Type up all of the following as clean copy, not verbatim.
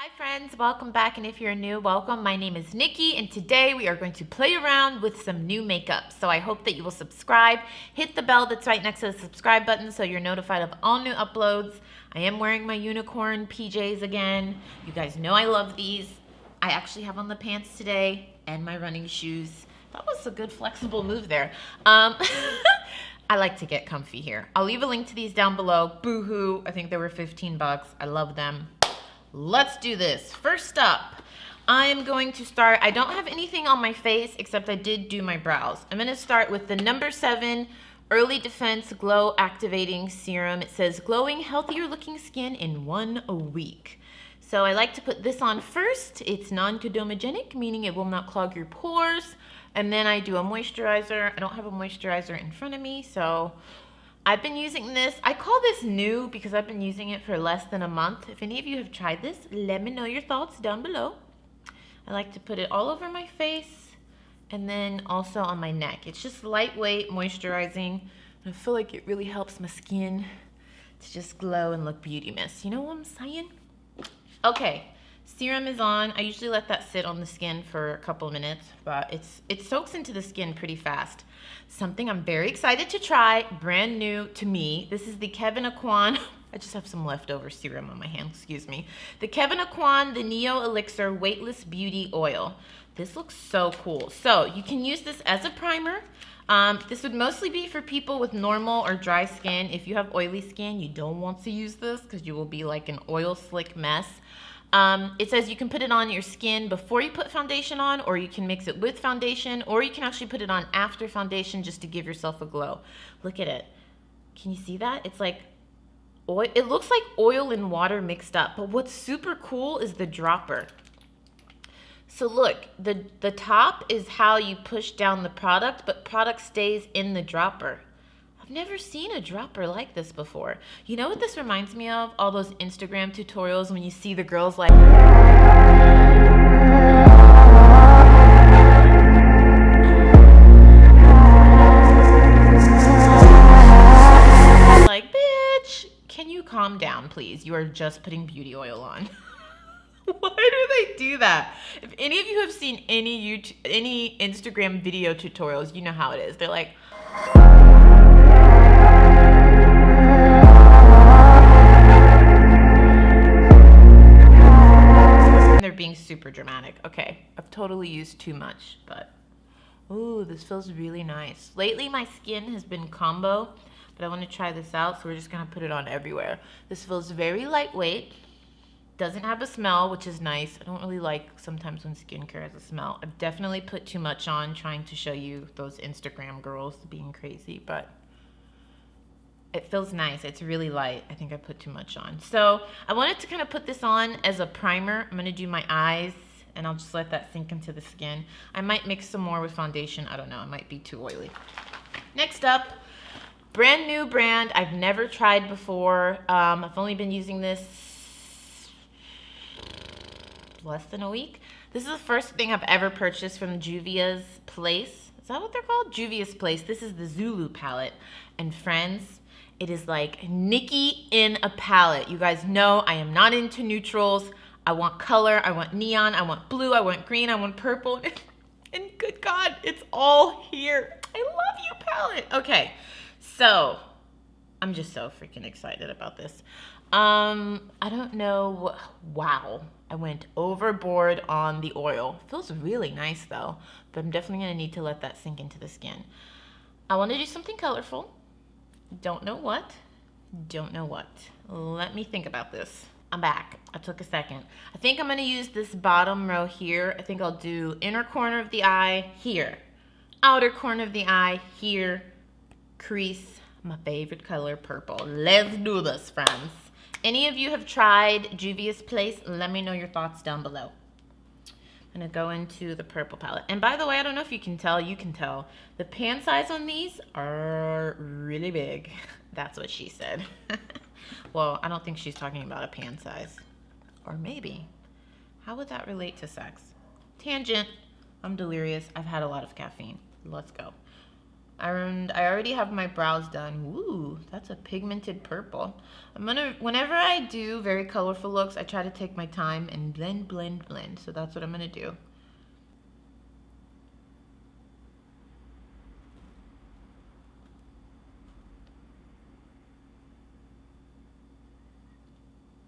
Hi friends, welcome back, and if you're new, welcome. My name is Nikki, and today we are going to play around with some new makeup. So I hope that you will subscribe, hit the bell that's right next to the subscribe button so you're notified of all new uploads. I am wearing my unicorn PJs again. You guys know I love these. I actually have on the pants today and my running shoes. That was a good flexible move there. I like to get comfy here. I'll leave a link to these down below. Boohoo, I think they were 15 bucks. I love them. Let's do this. First up, I am going to start, I don't have anything on my face except I did do my brows. I'm going to start with the number 7 Early Defense Glow Activating Serum. It says glowing, healthier looking skin in 1 week. So I like to put this on first. It's non-codomogenic, meaning it will not clog your pores. And then I do a moisturizer. I don't have a moisturizer in front of me, so I've been using this. I call this new because I've been using it for less than a month. If any of you have tried this, let me know your thoughts down below. I like to put it all over my face and then also on my neck. It's just lightweight moisturizing. And I feel like it really helps my skin to just glow and look beauty mist. You know what I'm saying? Okay, serum is on. I usually let that sit on the skin for a couple of minutes, but it soaks into the skin pretty fast. Something I'm very excited to try, brand new to me. This is the Kevin Aquan. I just have some leftover serum on my hand, excuse me. The Kevin Aquan, the Neo Elixir Weightless Beauty Oil. This looks so cool. So you can use this as a primer. This would mostly be for people with normal or dry skin. If you have oily skin, you don't want to use this because you will be like an oil slick mess. It says you can put it on your skin before you put foundation on, or you can mix it with foundation, or you can actually put it on after foundation just to give yourself a glow. Look at it. Can you see that? It's like oil. It looks like oil and water mixed up, but what's super cool is the dropper. So look, the top is how you push down the product, but product stays in the dropper. I've never seen a dropper like this before. You know what this reminds me of? All those Instagram tutorials when you see the girls like bitch, can you calm down, please? You are just putting beauty oil on. Why do they do that? If any of you have seen any Instagram video tutorials, you know how it is. They're like, being super dramatic. Okay, I've totally used too much, but ooh, this feels really nice. Lately my skin has been combo, but I want to try this out, so we're just gonna put it on everywhere. This feels very lightweight, doesn't have a smell, which is nice. I don't really like sometimes when skincare has a smell. I've definitely put too much on, trying to show you those Instagram girls being crazy, but it feels nice. It's really light. I think I put too much on. So I wanted to kind of put this on as a primer. I'm going to do my eyes, and I'll just let that sink into the skin. I might mix some more with foundation. I don't know. It might be too oily. Next up, brand new brand I've never tried before. I've only been using this less than a week. This is the first thing I've ever purchased from Juvias Place. Is that what they're called? Juvias Place. This is the Zulu palette. And friends, it is like Nikki in a palette. You guys know I am not into neutrals. I want color. I want neon. I want blue. I want green. I want purple. And good God, it's all here. I love you, palette. Okay, so I'm just so freaking excited about this. I don't know. Wow, I went overboard on the oil. Feels really nice though, but I'm definitely gonna need to let that sink into the skin. I want to do something colorful. Don't know what. Don't know what. Let me think about this. I'm back. I took a second. I think I'm going to use this bottom row here. I think I'll do inner corner of the eye here. Outer corner of the eye here. Crease. My favorite color, purple. Let's do this, friends. Any of you have tried Juvia's Place? Let me know your thoughts down below. I'm gonna go into the purple palette. And by the way, I don't know if you can tell, the pan size on these are really big. That's what she said. Well, I don't think she's talking about a pan size. Or maybe. How would that relate to sex? Tangent. I'm delirious. I've had a lot of caffeine. Let's go. And I already have my brows done. Ooh, that's a pigmented purple. Whenever I do very colorful looks, I try to take my time and blend, blend, blend. So that's what I'm gonna do.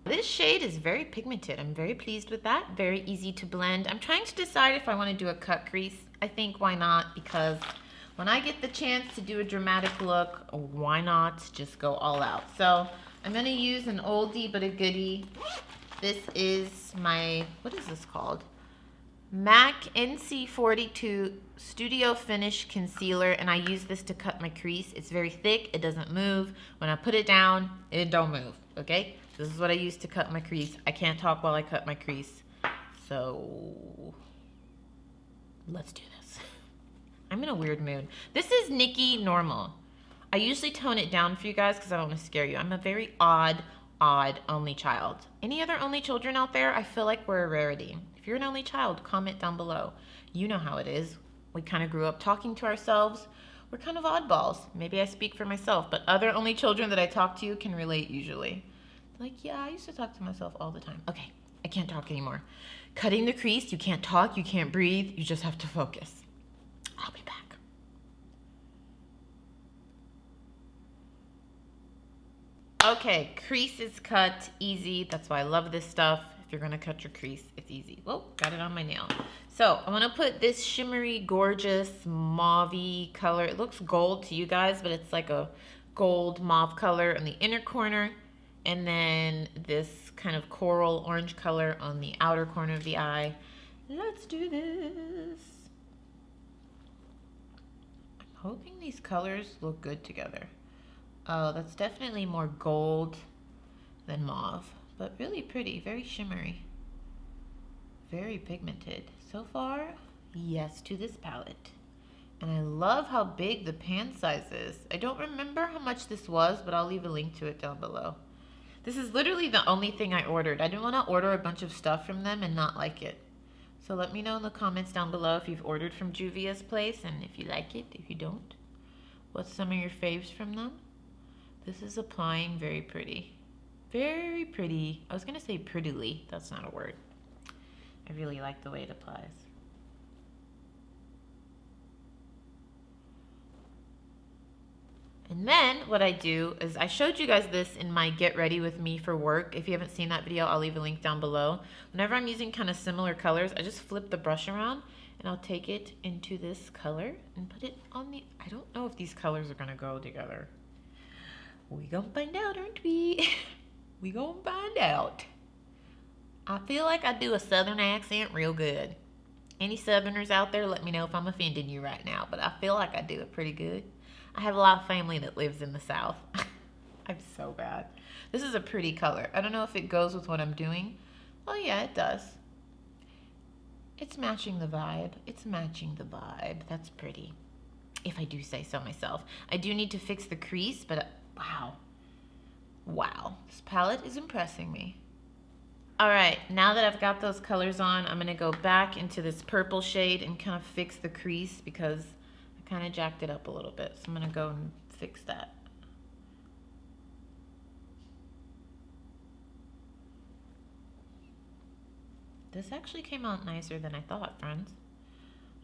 This shade is very pigmented. I'm very pleased with that. Very easy to blend. I'm trying to decide if I want to do a cut crease. I think why not, because when I get the chance to do a dramatic look, why not just go all out? So I'm going to use an oldie but a goodie. This is my, what is this called? MAC NC42 Studio Finish Concealer, and I use this to cut my crease. It's very thick. It doesn't move. When I put it down, it don't move, okay? This is what I use to cut my crease. I can't talk while I cut my crease. So let's do this. I'm in a weird mood. This is Nikki Normal. I usually tone it down for you guys because I don't want to scare you. I'm a very odd only child. Any other only children out there? I feel like we're a rarity. If you're an only child, comment down below. You know how it is. We kind of grew up talking to ourselves. We're kind of oddballs. Maybe I speak for myself, but other only children that I talk to can relate usually. Like, yeah, I used to talk to myself all the time. Okay, I can't talk anymore. Cutting the crease, you can't talk, you can't breathe, you just have to focus. I'll be back. Okay, crease is cut, easy. That's why I love this stuff. If you're gonna cut your crease, it's easy. Whoa, got it on my nail. So I wanna put this shimmery, gorgeous, mauve-y color. It looks gold to you guys, but it's like a gold mauve color in the inner corner. And then this kind of coral orange color on the outer corner of the eye. Let's do this. I'm hoping these colors look good together. Oh, that's definitely more gold than mauve, but really pretty, very shimmery, very pigmented. So far, yes to this palette. And I love how big the pan size is. I don't remember how much this was, but I'll leave a link to it down below. This is literally the only thing I ordered. I didn't want to order a bunch of stuff from them and not like it. So let me know in the comments down below if you've ordered from Juvia's place and if you like it, if you don't. What's some of your faves from them? This is applying very pretty. Very pretty. I was going to say prettily. That's not a word. I really like the way it applies. And then what I do is I showed you guys this in my Get Ready With Me for Work. If you haven't seen that video, I'll leave a link down below. Whenever I'm using kind of similar colors, I just flip the brush around and I'll take it into this color and put it on the, I don't know if these colors are gonna go together. We gonna find out, aren't we? We gonna find out. I feel like I do a Southern accent real good. Any Southerners out there, let me know if I'm offending you right now, but I feel like I do it pretty good. I have a lot of family that lives in the South. I'm so bad. This is a pretty color. I don't know if it goes with what I'm doing. Oh yeah, it does. It's matching the vibe. It's matching the vibe. That's pretty. If I do say so myself. I do need to fix the crease, but wow. Wow. This palette is impressing me. All right, now that I've got those colors on, I'm gonna go back into this purple shade and kind of fix the crease because kind of jacked it up a little bit, so I'm gonna go and fix that. This actually came out nicer than I thought, friends.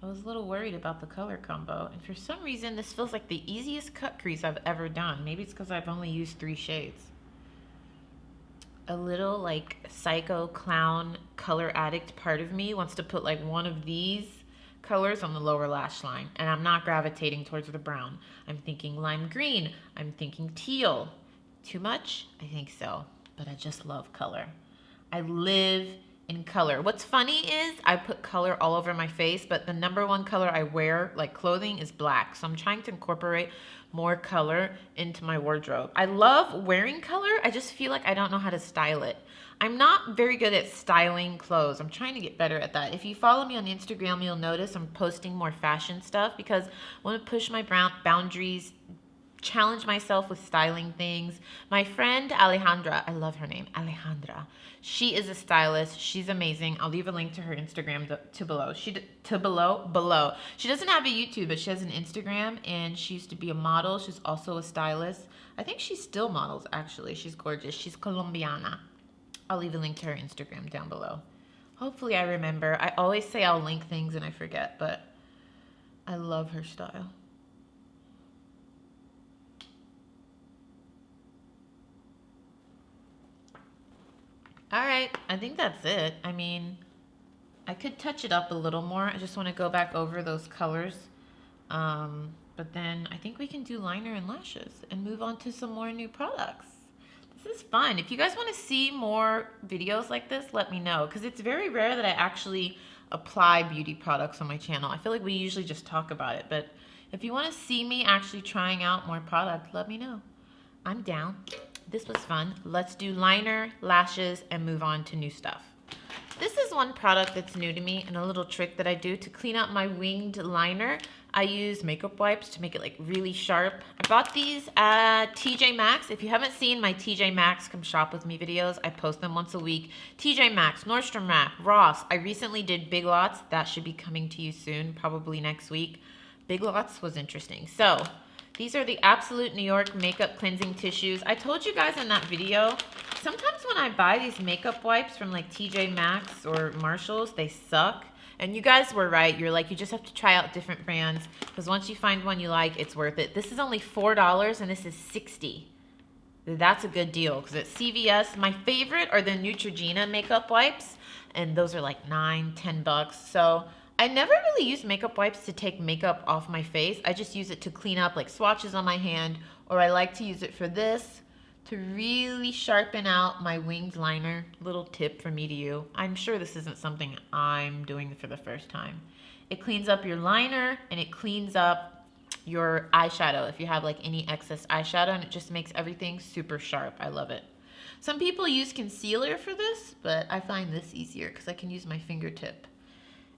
I was a little worried about the color combo, and for some reason this feels like the easiest cut crease I've ever done. Maybe it's because I've only used 3 shades. A little like psycho clown color addict part of me wants to put like one of these colors on the lower lash line, and I'm not gravitating towards the brown. I'm thinking lime green. I'm thinking teal. Too much? I think so, but I just love color. I live in color. What's funny is I put color all over my face, but the #1 color I wear, like clothing, is black. So I'm trying to incorporate more color into my wardrobe. I love wearing color. I just feel like I don't know how to style it. I'm not very good at styling clothes. I'm trying to get better at that. If you follow me on Instagram, you'll notice I'm posting more fashion stuff because I want to push my boundaries challenge myself with styling things. My friend Alejandra, I love her name, Alejandra. She is a stylist. She's amazing. I'll leave a link to her Instagram below. Below. She doesn't have a YouTube, but she has an Instagram, and she used to be a model. She's also a stylist. I think she still models, actually. She's gorgeous. She's Colombiana. I'll leave a link to her Instagram down below. Hopefully I remember. I always say I'll link things and I forget, but I love her style. All right, I think that's it. I mean, I could touch it up a little more. I just want to go back over those colors. But then I think we can do liner and lashes and move on to some more new products. This is fun. If you guys want to see more videos like this, let me know, because it's very rare that I actually apply beauty products on my channel. I feel like we usually just talk about it, but if you want to see me actually trying out more product, let me know. I'm down. This was fun. Let's do liner, lashes, and move on to new stuff. This is one product that's new to me, and a little trick that I do to clean up my winged liner. I use makeup wipes to make it like really sharp. I bought these at TJ Maxx. If you haven't seen my TJ Maxx Come Shop With Me videos, I post them once a week. TJ Maxx, Nordstrom Rack, Ross. I recently did Big Lots. That should be coming to you soon, probably next week. Big Lots was interesting. So these are the Absolute New York Makeup Cleansing Tissues. I told you guys in that video, sometimes when I buy these makeup wipes from like TJ Maxx or Marshalls, they suck. And you guys were right. You're like, you just have to try out different brands, because once you find one you like, it's worth it. This is only $4 and this is $60. That's a good deal, because at CVS, my favorite are the Neutrogena makeup wipes, and those are like $9, $10. So I never really use makeup wipes to take makeup off my face. I just use it to clean up like swatches on my hand, or I like to use it for this, to really sharpen out my winged liner. Little tip from me to you. I'm sure this isn't something I'm doing for the first time. It cleans up your liner and it cleans up your eyeshadow if you have like any excess eyeshadow, and it just makes everything super sharp. I love it. Some people use concealer for this, but I find this easier because I can use my fingertip.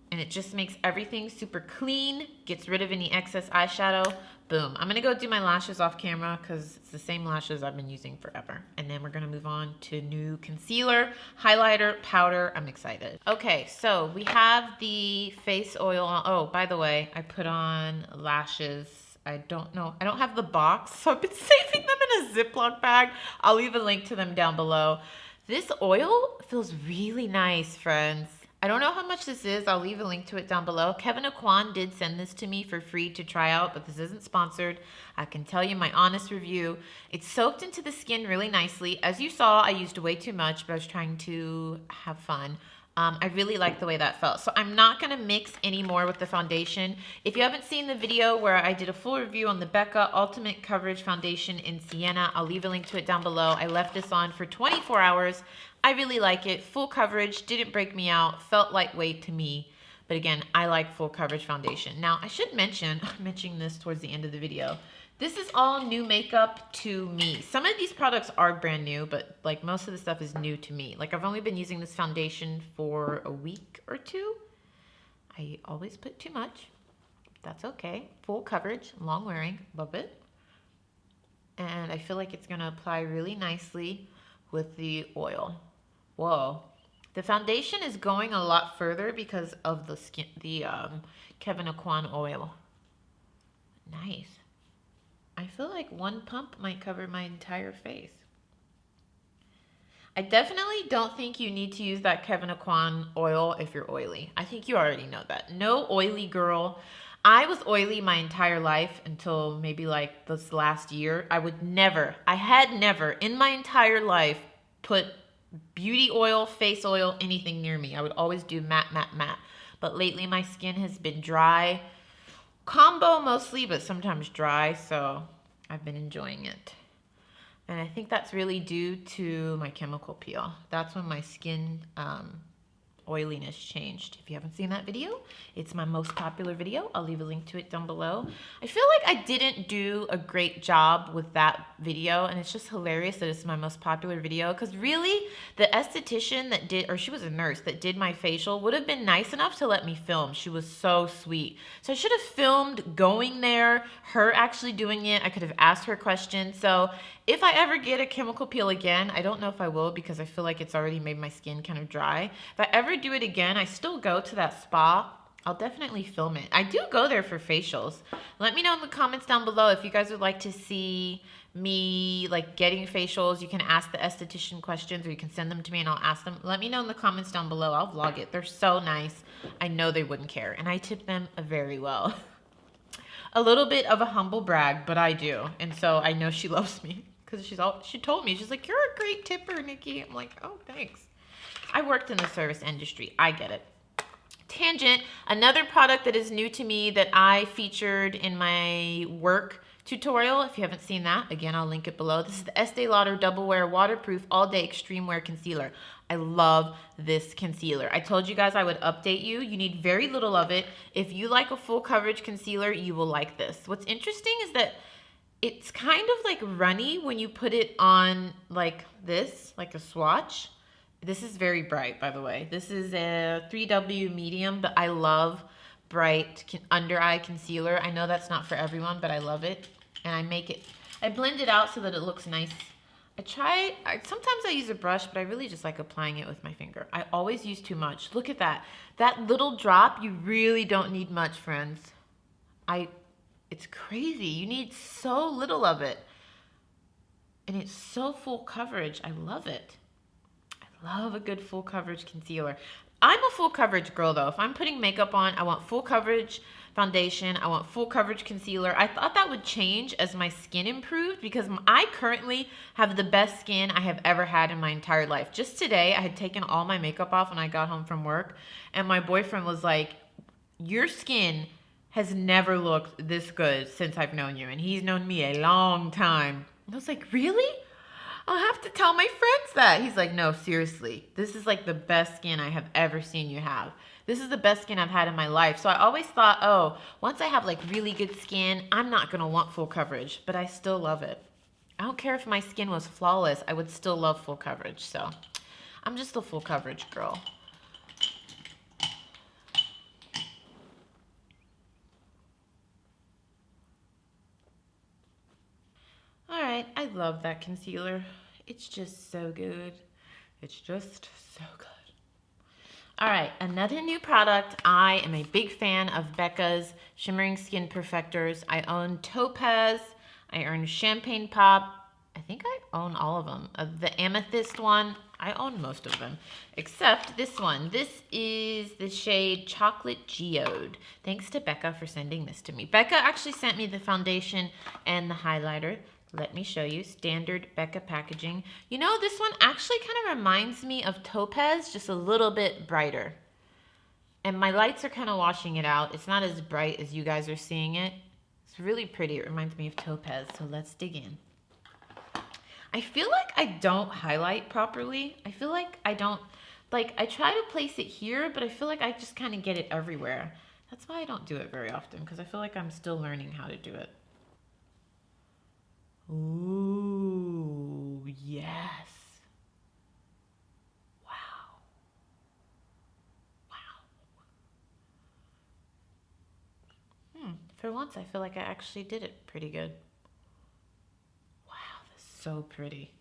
And it just makes everything super clean, gets rid of any excess eyeshadow. Boom. I'm going to go do my lashes off camera because it's the same lashes I've been using forever. And then we're going to move on to new concealer, highlighter, powder. I'm excited. Okay, so we have the face oil on. Oh, by the way, I put on lashes. I don't know. I don't have the box, so I've been saving them in a Ziploc bag. I'll leave a link to them down below. This oil feels really nice, friends. I don't know how much this is. I'll leave a link to it down below. Kevin Aquan did send this to me for free to try out, but this isn't sponsored. I can tell you my honest review. It's soaked into the skin really nicely. As you saw, I used way too much, but I was trying to have fun. I really like the way that felt. So I'm not going to mix any more with the foundation. If you haven't seen the video where I did a full review on the Becca Ultimate Coverage Foundation in Sienna, I'll leave a link to it down below. I left this on for 24 hours. I really like it. Full coverage, didn't break me out, felt lightweight to me. But again, I like full coverage foundation. Now, I should mention, I'm mentioning this towards the end of the video, this is all new makeup to me. Some of these products are brand new, but like most of the stuff is new to me. Like I've only been using this foundation for a week or two. I always put too much. That's okay. Full coverage, long wearing, love it. And I feel like it's gonna apply really nicely with the oil. Whoa. The foundation is going a lot further because of the Kevin Aquan oil. Nice. I feel like one pump might cover my entire face. I definitely don't think you need to use that Kevin Aquan oil if you're oily. I think you already know that. No oily girl. I was oily my entire life until maybe like this last year. I had never in my entire life put beauty oil, face oil, anything near me. I would always do matte, matte, matte. But lately my skin has been dry. Combo mostly, but sometimes dry, so I've been enjoying it. And I think that's really due to my chemical peel. That's when my skin oiliness changed. If you haven't seen that video, it's my most popular video. I'll leave a link to it down below. I feel like I didn't do a great job with that video, and it's just hilarious that it's my most popular video, because really the esthetician that did, or she was a nurse that did my facial, would have been nice enough to let me film. She was so sweet. So I should have filmed going there, her actually doing it. I could have asked her questions. So if I ever get a chemical peel again, I don't know if I will, because I feel like it's already made my skin kind of dry. If I ever do it again, I still go to that spa. I'll definitely film it. I do go there for facials. Let me know in the comments down below if you guys would like to see me like getting facials. You can ask the esthetician questions, or you can send them to me and I'll ask them. Let me know in the comments down below. I'll vlog it. They're so nice. I know they wouldn't care, and I tip them very well. A little bit of a humble brag, but I do. And so I know she loves me, because she told me, she's like, "You're a great tipper, Nikki." I'm like, "Oh, thanks." I worked in the service industry. I get it. Tangent, another product that is new to me that I featured in my work tutorial. If you haven't seen that, again, I'll link it below. This is the Estee Lauder Double Wear Waterproof All Day Extreme Wear Concealer. I love this concealer. I told you guys I would update you. You need very little of it. If you like a full coverage concealer, you will like this. What's interesting is that it's kind of like runny when you put it on like this, like a swatch. This is very bright, by the way. This is a 3W medium, but I love bright under eye concealer. I know that's not for everyone, but I love it. And I blend it out so that it looks nice. Sometimes I use a brush, but I really just like applying it with my finger. I always use too much. Look at that. That little drop, you really don't need much, friends. It's crazy. You need so little of it. And it's so full coverage. I love it. I love a good full coverage concealer. I'm a full coverage girl though. If I'm putting makeup on, I want full coverage foundation. I want full coverage concealer. I thought that would change as my skin improved, because I currently have the best skin I have ever had in my entire life. Just today, I had taken all my makeup off when I got home from work, and my boyfriend was like, "Your skin has never looked this good since I've known you." And he's known me a long time. And I was like, "Really? I'll have to tell my friends that." He's like, "No, seriously. This is like the best skin I have ever seen you have. This is the best skin I've had in my life." So I always thought, oh, once I have like really good skin, I'm not going to want full coverage, but I still love it. I don't care if my skin was flawless. I would still love full coverage. So I'm just a full coverage girl. All right, I love that concealer. It's just so good. It's just so good. All right, another new product. I am a big fan of Becca's Shimmering Skin Perfectors. I own Topaz. I own Champagne Pop. I think I own all of them. The Amethyst one, I own most of them, except this one. This is the shade Chocolate Geode. Thanks to Becca for sending this to me. Becca actually sent me the foundation and the highlighter. Let me show you. Standard Becca packaging. You know, this one actually kind of reminds me of Topaz, just a little bit brighter. And my lights are kind of washing it out. It's not as bright as you guys are seeing it. It's really pretty. It reminds me of Topaz. So let's dig in. I feel like I don't highlight properly. I feel like I don't, like I try to place it here, but I feel like I just kind of get it everywhere. That's why I don't do it very often, because I feel like I'm still learning how to do it. Ooh, yes. Wow. Wow. For once, I feel like I actually did it pretty good. Wow, that's so pretty.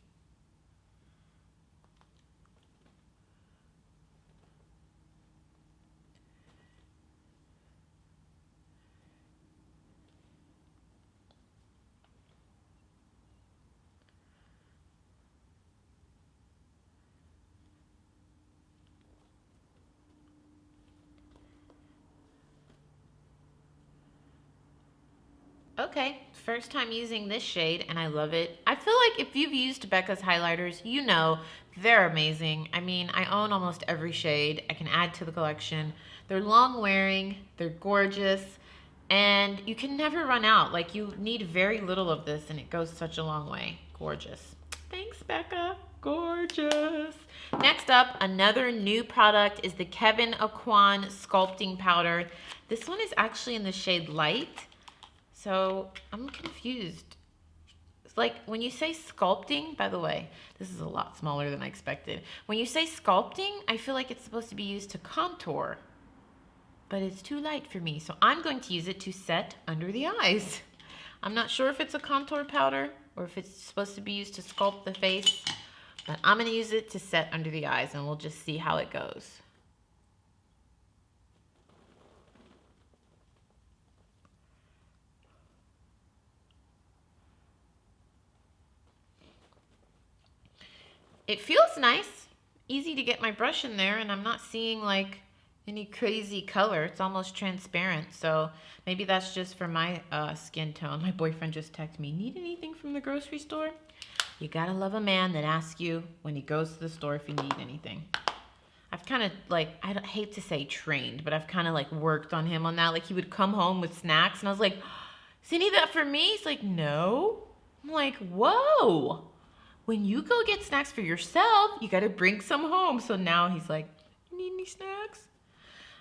Okay, first time using this shade and I love it. I feel like if you've used Becca's highlighters, you know they're amazing. I mean, I own almost every shade. I can add to the collection. They're long wearing, they're gorgeous, and you can never run out. Like, you need very little of this and it goes such a long way. Gorgeous. Thanks, Becca. Gorgeous. Next up, another new product is the Kevyn Aucoin Sculpting Powder. This one is actually in the shade Light. So I'm confused. It's like when you say sculpting, by the way, this is a lot smaller than I expected. When you say sculpting, I feel like it's supposed to be used to contour, but it's too light for me. So I'm going to use it to set under the eyes. I'm not sure if it's a contour powder or if it's supposed to be used to sculpt the face, but I'm going to use it to set under the eyes and we'll just see how it goes. It feels nice, easy to get my brush in there, and I'm not seeing like any crazy color. It's almost transparent, so maybe that's just for my skin tone. My boyfriend just texted me, need anything from the grocery store? You gotta love a man that asks you when he goes to the store if you need anything. I've kind of like, I hate to say trained, but I've kind of like worked on him on that. Like he would come home with snacks and I was like, does he need that for me? He's like, no. I'm like, whoa. When you go get snacks for yourself, you gotta bring some home. So now he's like, you need any snacks?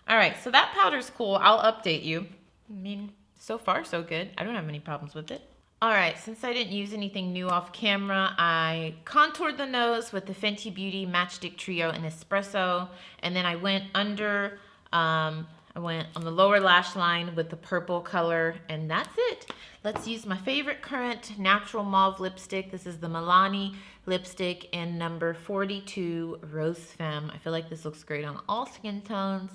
All right, so that powder's cool. I'll update you. I mean, so far so good. I don't have any problems with it. All right, since I didn't use anything new off camera, I contoured the nose with the Fenty Beauty Matchstick Trio in Espresso, and then I went under, I went on the lower lash line with the purple color, and that's it. Let's use my favorite current natural mauve lipstick. This is the Milani lipstick in number 42 Rose Femme. I feel like this looks great on all skin tones.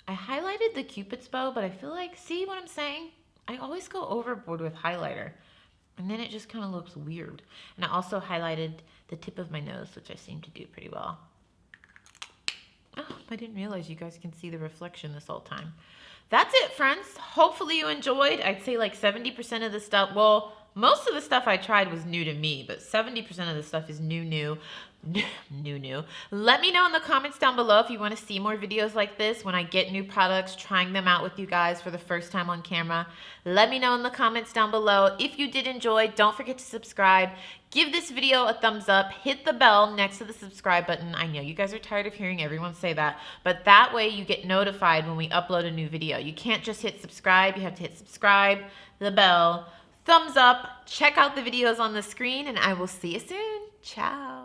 I highlighted the Cupid's bow, but I feel like, see what I'm saying? I always go overboard with highlighter, and then it just kind of looks weird. And I also highlighted the tip of my nose, which I seem to do pretty well. Oh, I didn't realize you guys can see the reflection this whole time. That's it, friends. Hopefully you enjoyed. I'd say like 70% of the stuff, well, most of the stuff I tried was new to me, but 70% of the stuff is new. Let me know in the comments down below if you want to see more videos like this when I get new products, trying them out with you guys for the first time on camera. Let me know in the comments down below. If you did enjoy, don't forget to subscribe. Give this video a thumbs up. Hit the bell next to the subscribe button. I know you guys are tired of hearing everyone say that, but that way you get notified when we upload a new video. You can't just hit subscribe. You have to hit subscribe, the bell, thumbs up, check out the videos on the screen, and I will see you soon. Ciao.